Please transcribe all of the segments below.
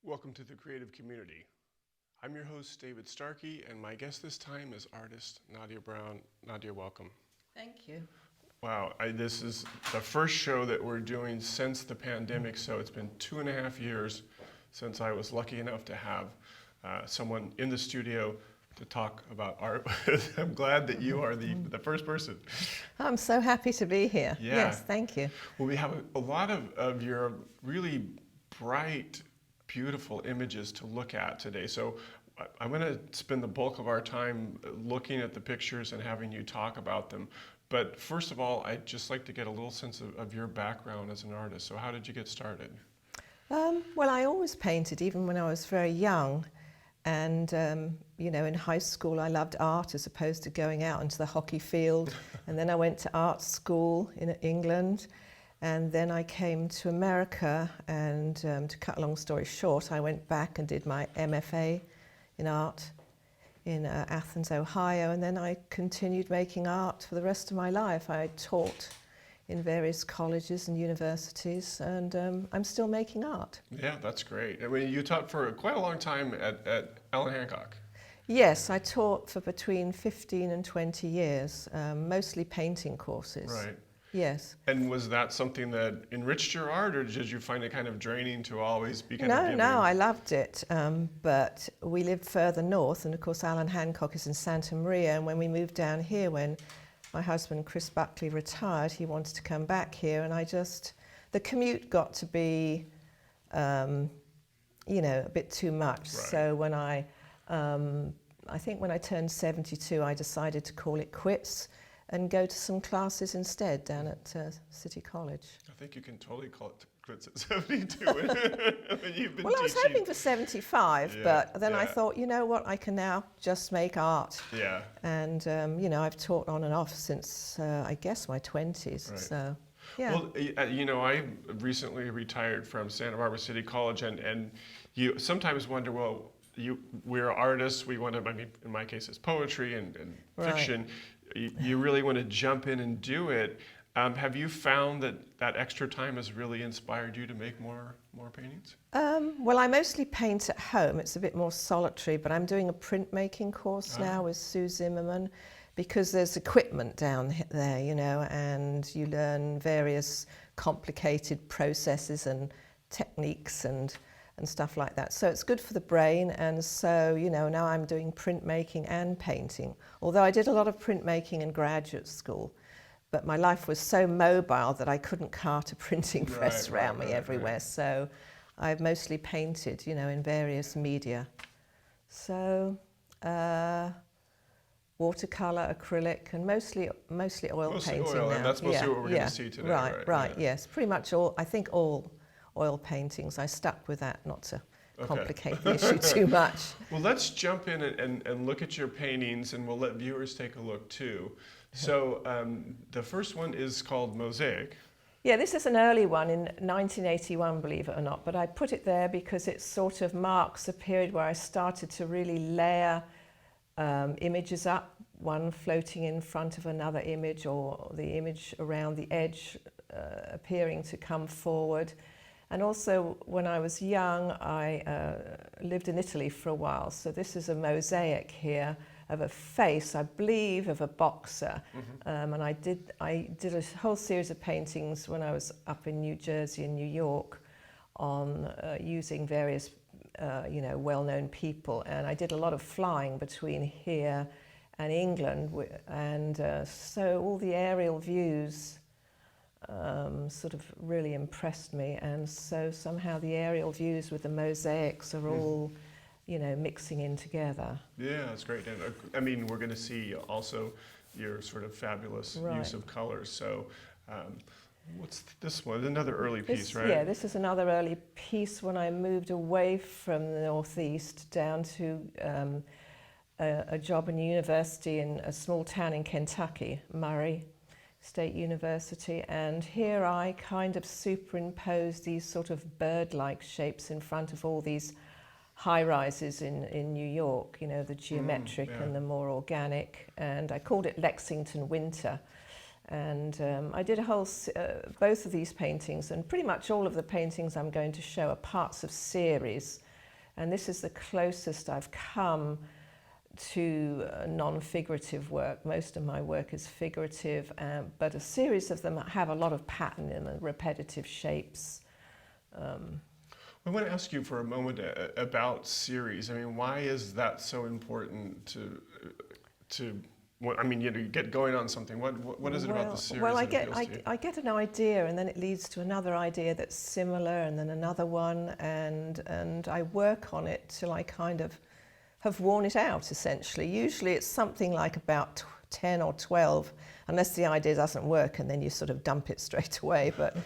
Welcome to the creative community. I'm your host, David Starkey, and my guest this time is artist Nadya Brown. Nadya, welcome. Thank you. Wow, this is the first show that we're doing since the pandemic, so it's been 2.5 years since I was lucky enough to have someone in the studio to talk about art. I'm glad that you are the first person. I'm so happy to be here. Yeah. Yes, thank you. Well, we have a lot of your really bright, beautiful images to look at today. So I'm going to spend the bulk of our time looking at the pictures and having you talk about them. But first of all, I'd just like to get a little sense of your background as an artist. So how did you get started? Well, I always painted, even when I was very young. And, you know, in high school, I loved art as opposed to going out into the hockey field. And then I went to art school in England. And then I came to America, and to cut a long story short, I went back and did my MFA in art in Athens, Ohio, and then I continued making art for the rest of my life. I taught in various colleges and universities, and I'm still making art. Yeah, that's great. I mean, you taught for quite a long time at Allen Hancock. Yes, I taught for between 15 and 20 years, mostly painting courses. Right. Yes. And was that something that enriched your art, or did you find it kind of draining to always be kind of giving? No, I loved it. But we lived further north, and of course Allen Hancock is in Santa Maria, and when we moved down here, when my husband Chris Buckley retired, he wanted to come back here, and the commute got to be, you know, a bit too much. Right. So when I think when I turned 72, I decided to call it quits and go to some classes instead down at City College. I think you can totally call it quits at 72. You've been well, I was hoping for 75, but then I thought, you know what, I can now just make art. Yeah. And, you know, I've taught on and off since, I guess, my 20s. Right. So, yeah. Well, you know, I recently retired from Santa Barbara City College, and you sometimes wonder, well, we're artists, we want to, I mean, in my case, it's poetry and fiction. Right. You really want to jump in and do it. Have you found that extra time has really inspired you to make more paintings? Well, I mostly paint at home. It's a bit more solitary, but I'm doing a printmaking course now with Sue Zimmerman, because there's equipment down there, you know, and you learn various complicated processes and techniques and stuff like that. So it's good for the brain, and so, you know, now I'm doing printmaking and painting. Although I did a lot of printmaking in graduate school, but my life was so mobile that I couldn't cart a printing press around me everywhere. Right. So I've mostly painted, you know, in various media. So watercolor, acrylic, and mostly oil painting oil, now. And that's mostly what we're going to see today. Right, yes. Pretty much all, I think all oil paintings. I stuck with that not to complicate the issue too much. Well, let's jump in and look at your paintings, and we'll let viewers take a look too. So the first one is called Mosaic. Yeah, this is an early one in 1981, believe it or not, but I put it there because it sort of marks a period where I started to really layer images up, one floating in front of another image, or the image around the edge appearing to come forward. And also, when I was young, I lived in Italy for a while. So this is a mosaic here of a face, I believe, of a boxer. Mm-hmm. And I did a whole series of paintings when I was up in New Jersey and New York on using various, you know, well-known people. And I did a lot of flying between here and England. And so all the aerial views sort of really impressed me, and so somehow the aerial views with the mosaics are all, you know, mixing in together. Yeah, that's great. And I mean, we're going to see also your sort of fabulous use of colors. So What's this one? Another early piece, right? Yeah, this is another early piece when I moved away from the Northeast down to a job in university in a small town in Kentucky, Murray State University. And here I kind of superimposed these sort of bird-like shapes in front of all these high-rises in New York, you know, the geometric and the more organic. And I called it Lexington Winter. And I did a whole, both of these paintings, and pretty much all of the paintings I'm going to show are parts of series. And this is the closest I've come to non-figurative work. Most of my work is figurative, but a series of them have a lot of pattern in them, repetitive shapes. I want to ask you for a moment about series. I mean, why is that so important to I mean, you know, you get going on something. What is it about the series? Well, I get an idea, and then it leads to another idea that's similar, and then another one, and I work on it till I kind of have worn it out. Essentially, usually it's something like about 10 or 12, unless the idea doesn't work, and then you sort of dump it straight away. But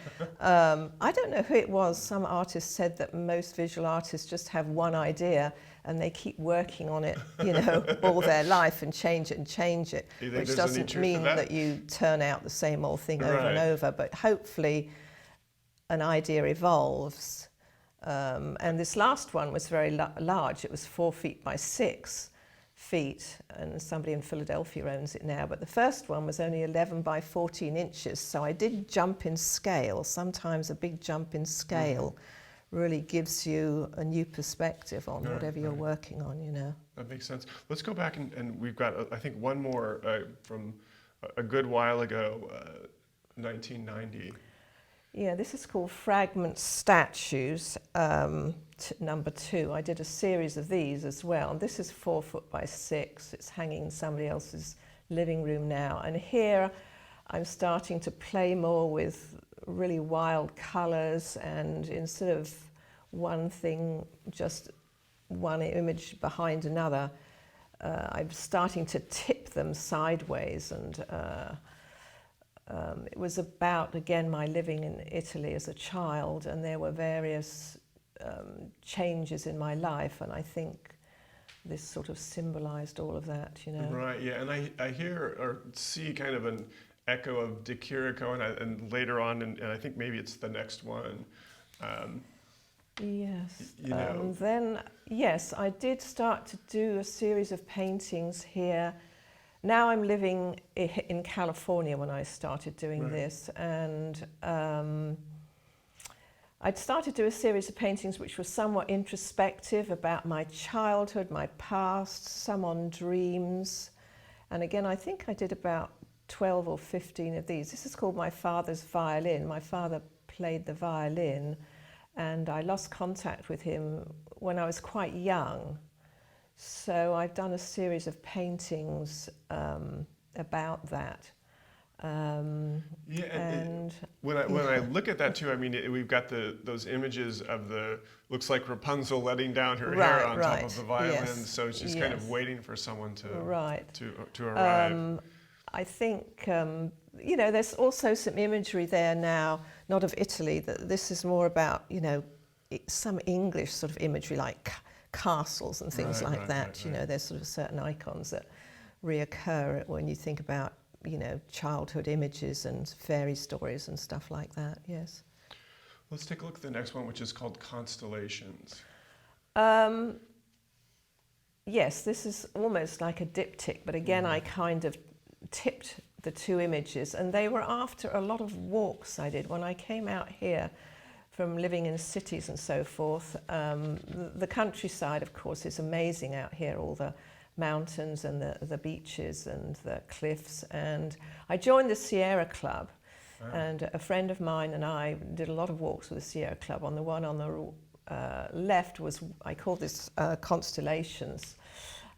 I don't know who it was. Some artist said that most visual artists just have one idea and they keep working on it, you know, all their life and change it, which doesn't mean that you turn out the same old thing over and over. But hopefully an idea evolves. And this last one was very large. It was 4 feet by 6 feet, and somebody in Philadelphia owns it now. But the first one was only 11 by 14 inches. So I did jump in scale. Sometimes a big jump in scale really gives you a new perspective on whatever you're working on, you know. That makes sense. Let's go back and we've got, I think, one more from a good while ago, 1990. Yeah, this is called Fragments Statues, number 2. I did a series of these as well. And this is 4 foot by 6. It's hanging in somebody else's living room now. And here I'm starting to play more with really wild colours, and instead of one thing, just one image behind another, I'm starting to tip them sideways. And it was about, again, my living in Italy as a child, and there were various changes in my life, and I think this sort of symbolized all of that, you know. Right, yeah, and I hear or see kind of an echo of De Chirico, and later on, and I think maybe it's the next one. Yes. You know. Then, yes, I did start to do a series of paintings here. Now I'm living in California when I started doing this, and I'd started to do a series of paintings which were somewhat introspective about my childhood, my past, some on dreams. And again, I think I did about 12 or 15 of these. This is called My Father's Violin. My father played the violin, and I lost contact with him when I was quite young. So I've done a series of paintings about that. And when I look at that too, I mean, we've got those images of looks like Rapunzel letting down her hair on top of the violin. So she's kind of waiting for someone to arrive. I think, you know, there's also some imagery there now, not of Italy, that this is more about, you know, some English sort of imagery like castles and things like that. You know, there's sort of certain icons that reoccur when you think about, you know, childhood images and fairy stories and stuff like that, yes. Let's take a look at the next one, which is called Constellations. Yes, this is almost like a diptych, but again, I kind of tipped the 2 images, and they were after a lot of walks I did. When I came out here from living in cities and so forth, the countryside, of course, is amazing out here, all the mountains and the beaches and the cliffs. And I joined the Sierra Club, and a friend of mine and I did a lot of walks with the Sierra Club. On the one on the left was, I call this Constellations.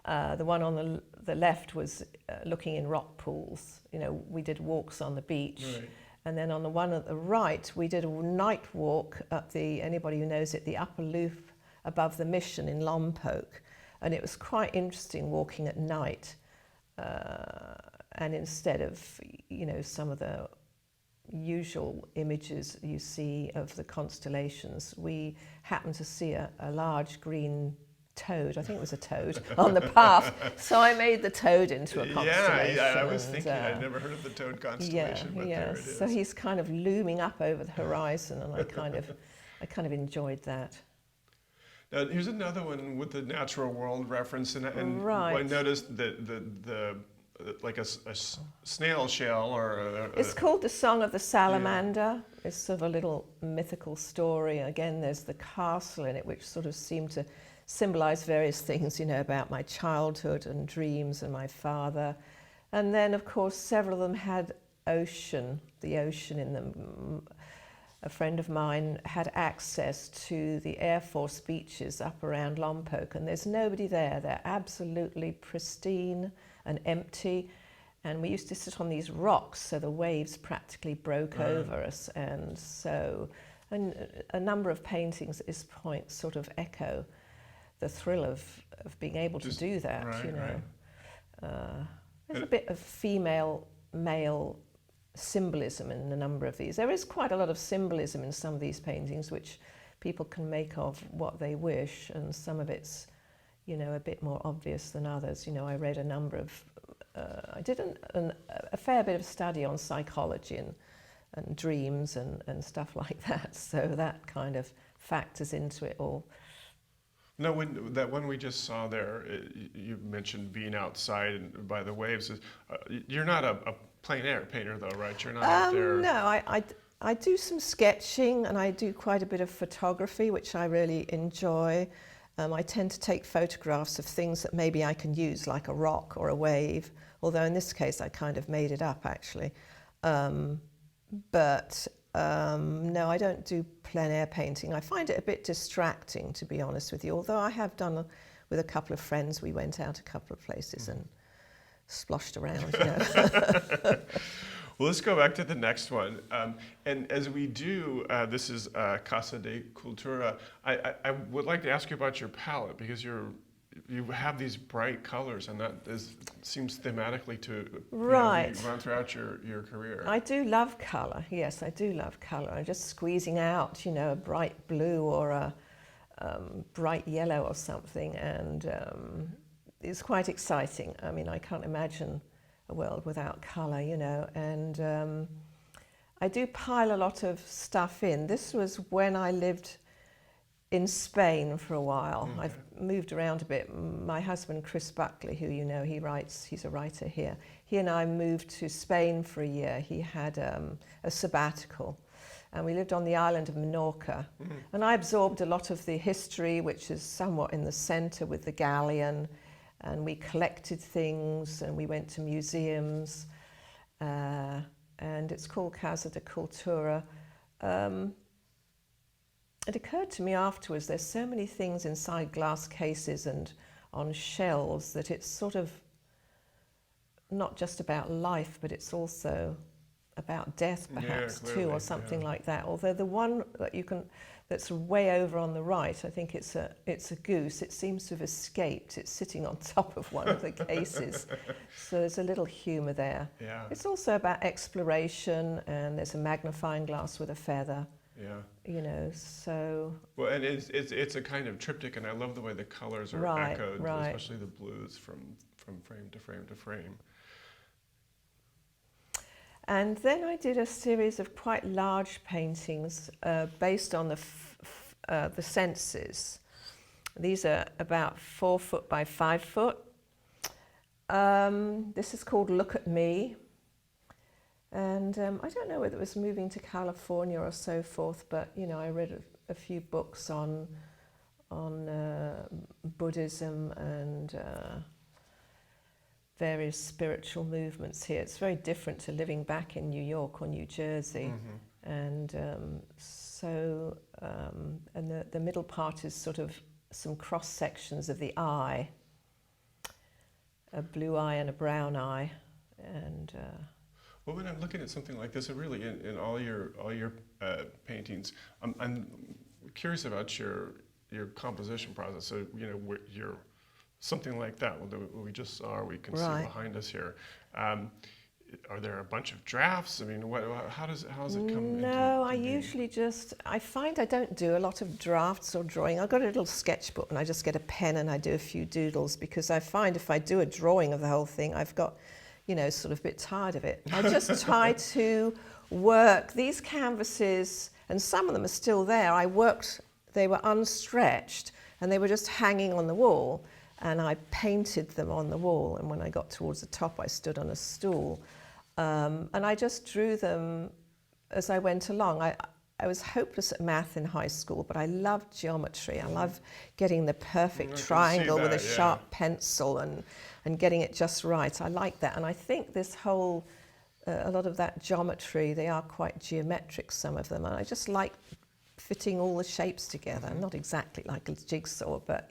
The one on the left was looking in rock pools. You know, we did walks on the beach. Right. And then on the one at the right, we did a night walk up anybody who knows it, the upper loop above the Mission in Lompoc. And it was quite interesting walking at night. And instead of, you know, some of the usual images you see of the constellations. We happened to see a large green toad, I think it was a toad, on the path. So I made the toad into a constellation. Yeah, I was thinking, I'd never heard of the toad constellation, but there it is. So he's kind of looming up over the horizon, and I kind of enjoyed that. Now, here's another one with the natural world reference, and Right. I noticed that the like a snail shell or It's called The Song of the Salamander. Yeah. It's sort of a little mythical story. Again, there's the castle in it, which sort of seemed to symbolize various things, you know, about my childhood and dreams and my father. And then, of course, several of them had the ocean in them. A friend of mine had access to the Air Force beaches up around Lompoc, and there's nobody there. They're absolutely pristine and empty. And we used to sit on these rocks, so the waves practically broke over us. And so a number of paintings at this point sort of echo the thrill of being able to do that, you know. Right. There's a bit of female-male symbolism in a number of these. There is quite a lot of symbolism in some of these paintings, which people can make of what they wish, and some of it's, you know, a bit more obvious than others. You know, I read a number of, I did a fair bit of study on psychology and dreams and stuff like that, so that kind of factors into it all. No, that one we just saw there, you mentioned being outside and by the waves. You're not a plein air painter, though, right? You're not out there. No, I do some sketching, and I do quite a bit of photography, which I really enjoy. I tend to take photographs of things that maybe I can use, like a rock or a wave, although in this case I kind of made it up, actually. No, I don't do plein air painting. I find it a bit distracting, to be honest with you, although I have done with a couple of friends. We went out a couple of places and splashed around, you know. Well, let's go back to the next one. And as we do, this is Casa de Cultura. I would like to ask you about your palette, because you have these bright colors, and that seems thematically to run throughout your career. I do love colour. Yes, I do love colour. I'm just squeezing out, you know, a bright blue or a bright yellow or something, and it's quite exciting. I mean, I can't imagine a world without colour, you know, and I do pile a lot of stuff in. This was when I lived in Spain for a while. Okay. I've moved around a bit. My husband, Chris Buckley, who you know, he's a writer here. He and I moved to Spain for a year. He had a sabbatical, and we lived on the island of Menorca. Mm-hmm. And I absorbed a lot of the history, which is somewhat in the centre with the galleon, and we collected things, and we went to museums, and it's called Casa de Cultura. It occurred to me afterwards, there's so many things inside glass cases and on shelves that it's sort of not just about life, but it's also about death, perhaps, too, or something like that. Although the one that that's way over on the right, I think it's a goose. It seems to have escaped. It's sitting on top of one of the cases. So there's a little humour there. Yeah. It's also about exploration, and there's a magnifying glass with a feather. Yeah. You know, so. Well, and it's a kind of triptych, and I love the way the colors are echoed, especially the blues from frame to frame to frame. And then I did a series of quite large paintings based on the senses. These are about 4 foot by 5 foot. This is called Look at Me. And I don't know whether it was moving to California or so forth, but you know, I read a few books on Buddhism and various spiritual movements here. It's very different to living back in New York or New Jersey. Mm-hmm. And and the middle part is sort of some cross sections of the eye, a blue eye and a brown eye, and. Well, when I'm looking at something like this, really in all your paintings, I'm curious about your composition process. So you know, something like that we just saw, we can see behind us here. are there a bunch of drafts? I mean, how does it come No, into I being? usually I find I don't do a lot of drafts or drawing. I've got a little sketchbook and I just get a pen and I do a few doodles, because I find if I do a drawing of the whole thing, I've got, sort of a bit tired of it. I just try to work these canvases, and some of them are still there. They were unstretched and they were just hanging on the wall, and I painted them on the wall, and when I got towards the top I stood on a stool, and I just drew them as I went along. I was hopeless at math in high school, but I loved geometry. I love getting the perfect triangle with a sharp pencil and getting it just right. I like that, and I think this whole, a lot of that geometry, they are quite geometric, some of them, and I just like fitting all the shapes together. Not exactly like a jigsaw, but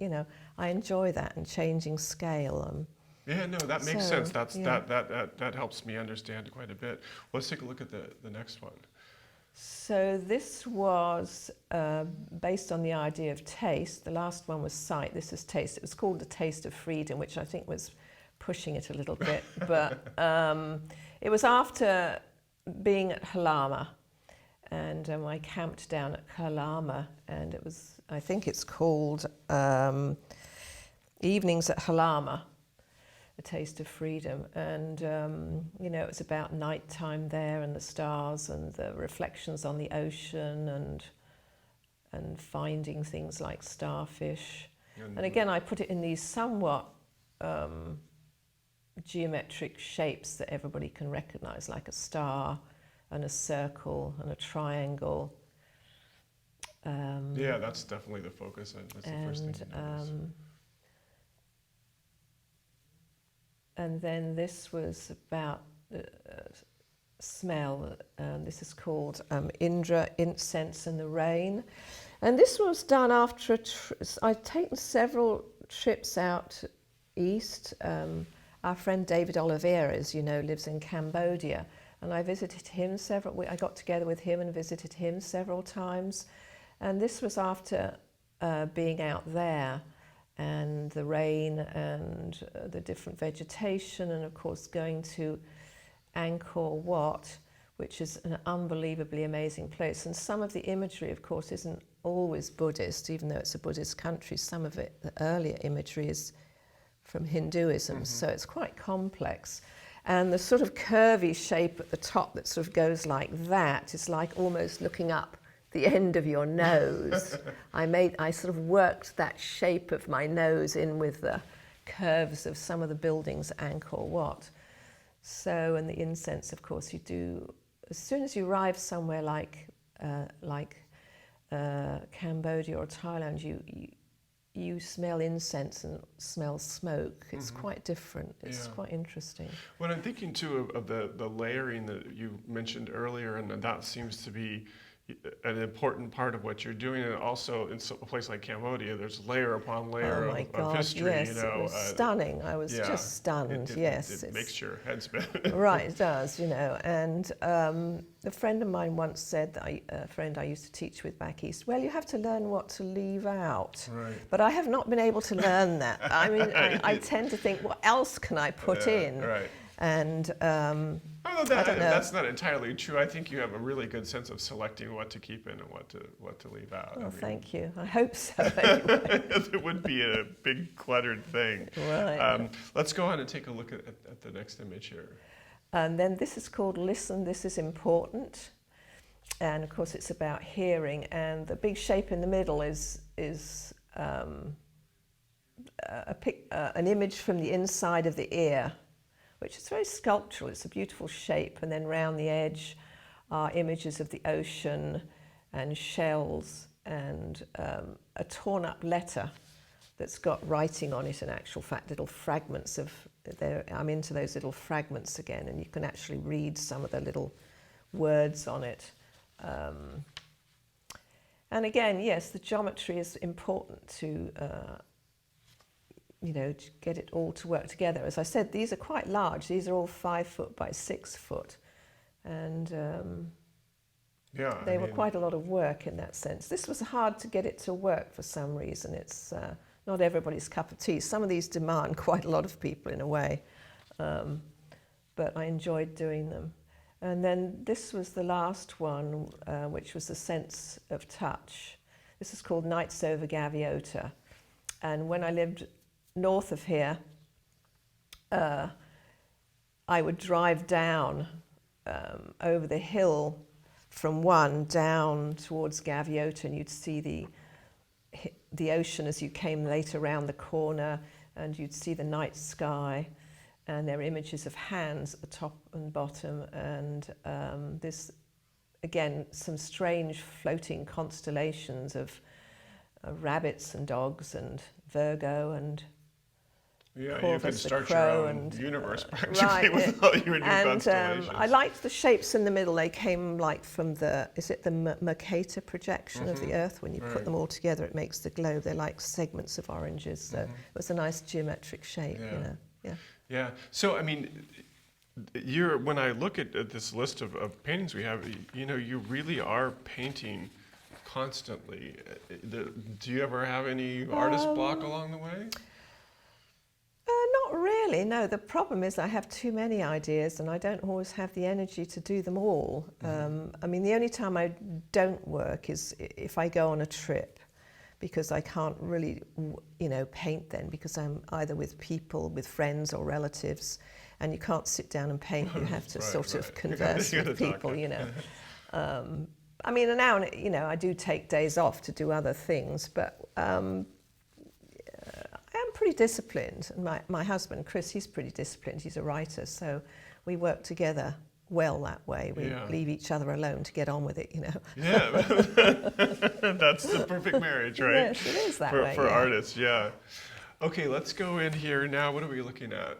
I enjoy that, and changing scale. Yeah, no, that makes sense. That helps me understand quite a bit. Let's take a look at the next one. So this was based on the idea of taste. The last one was sight. This is taste. It was called The Taste of Freedom, which I think was pushing it a little bit. But it was after being at Halama. And I camped down at Halama. And it was, I think it's called Evenings at Halama. A Taste of Freedom, and it was about nighttime there, and the stars and the reflections on the ocean, and finding things like starfish. And again, I put it in these somewhat geometric shapes that everybody can recognize, like a star and a circle and a triangle. Yeah, that's definitely the focus. That's the first thing you notice. And then this was about smell. This is called Indra, Incense and the Rain. And this was done after I'd taken several trips out east. Our friend David Oliveira, as you know, lives in Cambodia. And I visited him I got together with him and visited him several times. And this was after being out there, and the rain and the different vegetation, and of course going to Angkor Wat, which is an unbelievably amazing place. And some of the imagery, of course, isn't always Buddhist, even though it's a Buddhist country. Some of it, the earlier imagery, is from Hinduism, so it's quite complex. And the sort of curvy shape at the top that sort of goes like that is like almost looking up the end of your nose. I sort of worked that shape of my nose in with the curves of some of the buildings at Angkor Wat. So, and the incense, of course, you do, as soon as you arrive somewhere like Cambodia or Thailand, you smell incense and smell smoke. It's quite different. It's quite interesting. Well, I'm thinking too of the layering that you mentioned earlier, and that seems to be an important part of what you're doing. And also in a place like Cambodia, there's layer upon layer of history. Yes, it was stunning. I was just stunned. It makes your head spin. Right, it does, And a friend of mine once said, a friend I used to teach with back east, well, you have to learn what to leave out. Right. But I have not been able to learn that. I mean, I tend to think, what else can I put in? Right. And I don't know. That's not entirely true. I think you have a really good sense of selecting what to keep in and what to leave out. Oh, thank you. I hope so. Anyway. It would be a big cluttered thing. Right. Let's go on and take a look at the next image here. And then this is called Listen, This is Important. And of course it's about hearing, and the big shape in the middle is an image from the inside of the ear, which is very sculptural. It's a beautiful shape, and then round the edge are images of the ocean and shells, and a torn up letter that's got writing on it, in actual fact, little fragments of, I'm into those little fragments again, and you can actually read some of the little words on it. And again, yes, the geometry is important to to get it all to work together. As I said, these are quite large. These are all 5 foot by 6 foot. And they were quite a lot of work in that sense. This was hard to get it to work for some reason. It's not everybody's cup of tea. Some of these demand quite a lot of people in a way. But but I enjoyed doing them. And then this was the last one, which was the Sense of Touch. This is called Nights Over Gaviota. And when I lived north of here, I would drive down over the hill from one down towards Gaviota, and you'd see the ocean as you came later around the corner, and you'd see the night sky, and there are images of hands at the top and bottom, and this, again, some strange floating constellations of rabbits and dogs and Virgo and Yeah, you Corvus could the start crow your own and universe practically with all your new constellations. I liked the shapes in the middle. They came like from the Mercator projection of the Earth. When you put them all together, it makes the globe. They're like segments of oranges. So it was a nice geometric shape, you know. Yeah. Yeah. So I mean, when I look at this list of paintings we have, you know, you really are painting constantly. Do you ever have any artist block along the way? Not really, no. The problem is I have too many ideas and I don't always have the energy to do them all. I mean, the only time I don't work is if I go on a trip, because I can't really, you know, paint then, because I'm either with people, with friends or relatives, and you can't sit down and paint. You have to sort of converse with people, you know. I mean, now, you know, I do take days off to do other things, but I'm pretty disciplined. And my husband, Chris, he's pretty disciplined. He's a writer, so we work together well that way. We leave each other alone to get on with it, you know. Yeah, that's the perfect marriage, right? Yes, it is that way. For artists, yeah. Okay, let's go in here now. What are we looking at?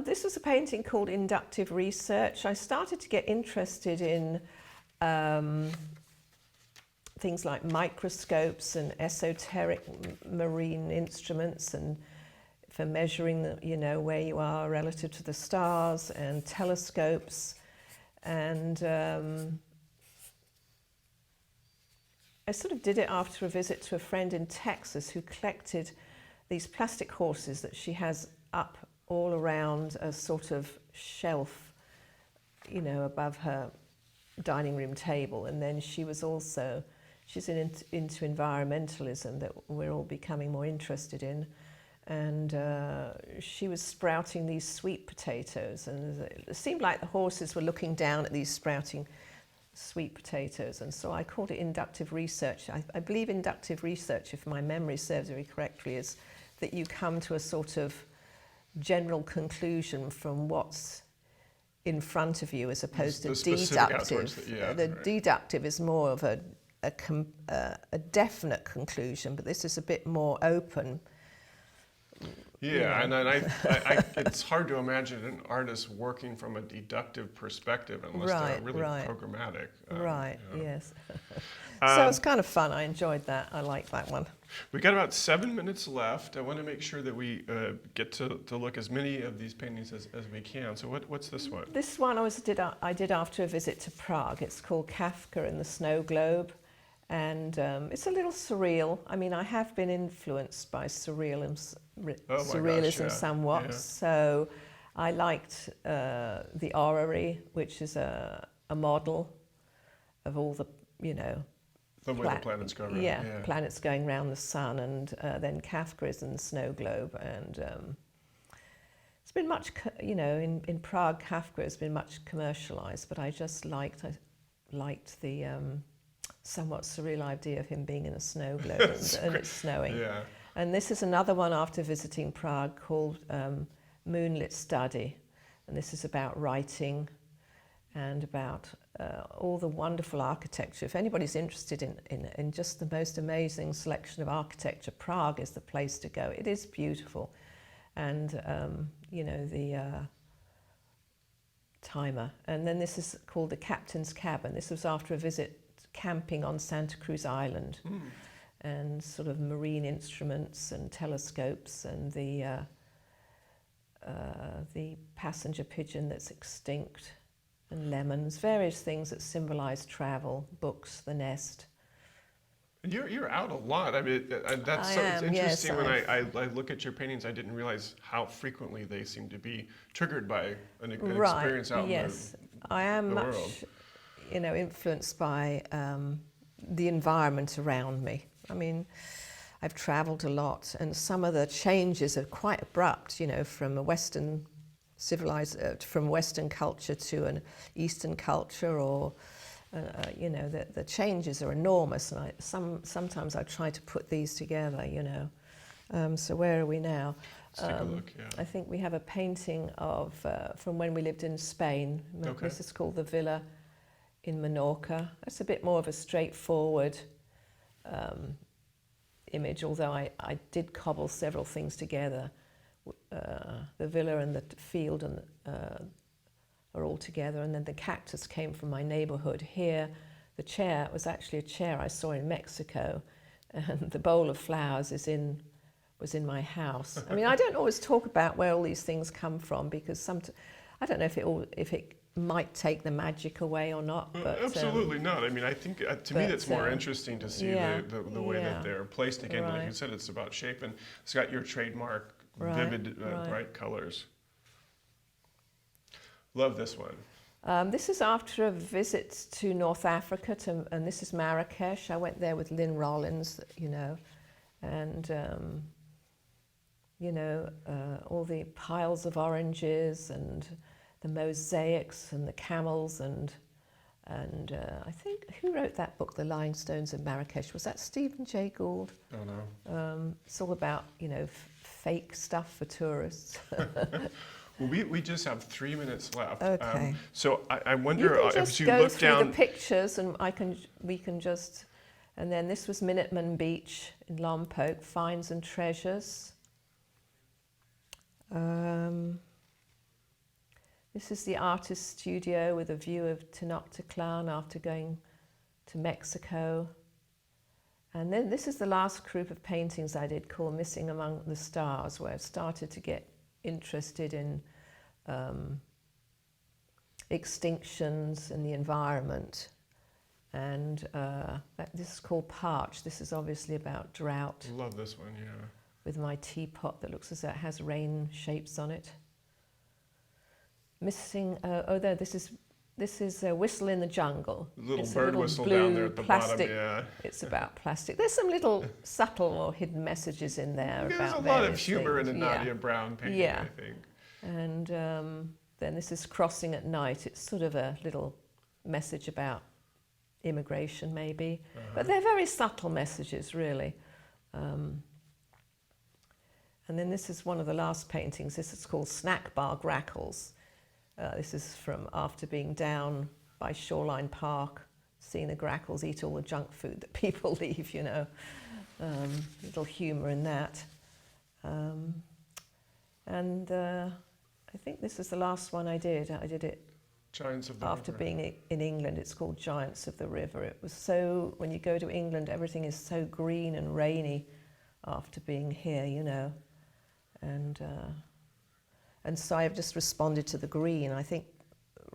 This is a painting called Inductive Research. I started to get interested in things like microscopes and esoteric marine instruments, and for measuring the, you know, where you are relative to the stars, and telescopes. And I sort of did it after a visit to a friend in Texas who collected these plastic horses that she has up all around a sort of shelf, you know, above her dining room table. And then she's into environmentalism that we're all becoming more interested in. And she was sprouting these sweet potatoes, and it seemed like the horses were looking down at these sprouting sweet potatoes. And so I called it Inductive Research. I believe Inductive Research, if my memory serves very correctly, is that you come to a sort of general conclusion from what's in front of you, as opposed to deductive. Deductive is more of a definite conclusion, but this is a bit more open. Yeah, and then it's hard to imagine an artist working from a deductive perspective unless they're really programmatic. Yes. So it's kind of fun. I enjoyed that. I like that one. We got about 7 minutes left. I want to make sure that we get to look as many of these paintings as we can. So what's this one? This one I did after a visit to Prague. It's called Kafka and the Snow Globe. And it's a little surreal. I mean, I have been influenced by surrealism somewhat. Yeah. So I liked the orrery, which is a model of all the, you know, the way the planets go around. Yeah, planets going around the sun. And then Kafka is in the snow globe. And it's been much, you know, in Prague, Kafka has been much commercialized, but I just liked the somewhat surreal idea of him being in a snow globe and it's snowing. Yeah. And this is another one after visiting Prague called Moonlit Study. And this is about writing and about all the wonderful architecture. If anybody's interested in just the most amazing selection of architecture, Prague is the place to go. It is beautiful. And, you know, the timer. And then this is called The Captain's Cabin. This was after a visit camping on Santa Cruz Island, and sort of marine instruments and telescopes, and the passenger pigeon that's extinct, and lemons, various things that symbolize travel, books, the nest. And you're out a lot. I mean, that's I so, it's am, yes, interesting when I look at your paintings. I didn't realize how frequently they seem to be triggered by an experience out yes. in I am the much, world. influenced by the environment around me. I mean, I've travelled a lot, and some of the changes are quite abrupt. From a Western from Western culture to an Eastern culture, or the changes are enormous. And sometimes I try to put these together. So where are we now? Let's take a look. Yeah. I think we have a painting of from when we lived in Spain. Okay. This is called the Villa in Menorca. It's a bit more of a straightforward image, although I did cobble several things together. The villa and the field and are all together, and then the cactus came from my neighborhood. Here, the chair was actually a chair I saw in Mexico, and the bowl of flowers was in my house. I mean, I don't always talk about where all these things come from, because I don't know if it might take the magic away or not. But absolutely not. I mean, I think to me that's more interesting to see the way that they're placed. Again, Right. like you said, it's about shape, and it's got your trademark vivid, bright colors. Love this one. This is after a visit to North Africa, and this is Marrakesh. I went there with Lynn Rollins, and all the piles of oranges and the mosaics and the camels and I think, who wrote that book, The Lying Stones of Marrakesh? Was that Stephen Jay Gould? Oh no. It's all about fake stuff for tourists. Well, we just have 3 minutes left. Okay. So I You wonder can if just you go look through down. the pictures, and we can just. And then this was Minuteman Beach in Lompoc, Finds and Treasures. This is the artist's studio with a view of Tenochtitlan after going to Mexico. And then this is the last group of paintings I did, called Missing Among the Stars, where I started to get interested in extinctions and the environment. And this is called Parch. This is obviously about drought, Love this one, yeah. with my teapot that looks as though it has rain shapes on it. Missing, this is a Whistle in the Jungle. Little It's a bird little whistle blue down there at the plastic. bottom, yeah. It's about plastic. There's some little subtle or hidden messages in there There's about a lot of various humor things. in a Nadya Brown painting, Yeah. I think. And then this is Crossing at Night. It's sort of a little message about immigration, maybe. But they're very subtle messages, really. And then this is one of the last paintings. This is called Snack Bar Grackles. This is from after being down by Shoreline Park, seeing the grackles eat all the junk food that people leave, little humour in that. And I think this is the last one I did. I did it Giants of the after River. being in England. It's called Giants of the River. It was so, when you go to England, everything is so green and rainy after being here, And so I've just responded to the green. I think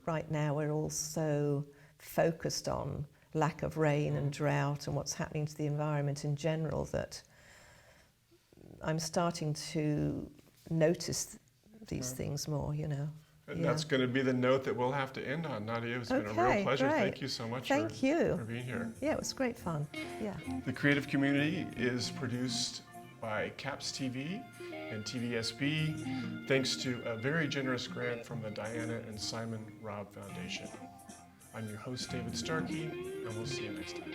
right now we're all so focused on lack of rain and drought and what's happening to the environment in general that I'm starting to notice these things more, And that's going to be the note that we'll have to end on. Nadya, it's been a real Okay, pleasure. great. Thank you so much Thank you. for being here. Yeah, it was great fun. Yeah. The Creative Community is produced by CAPS TV and TVSB, thanks to a very generous grant from the Diana and Simon Robb Foundation. I'm your host, David Starkey, and we'll see you next time.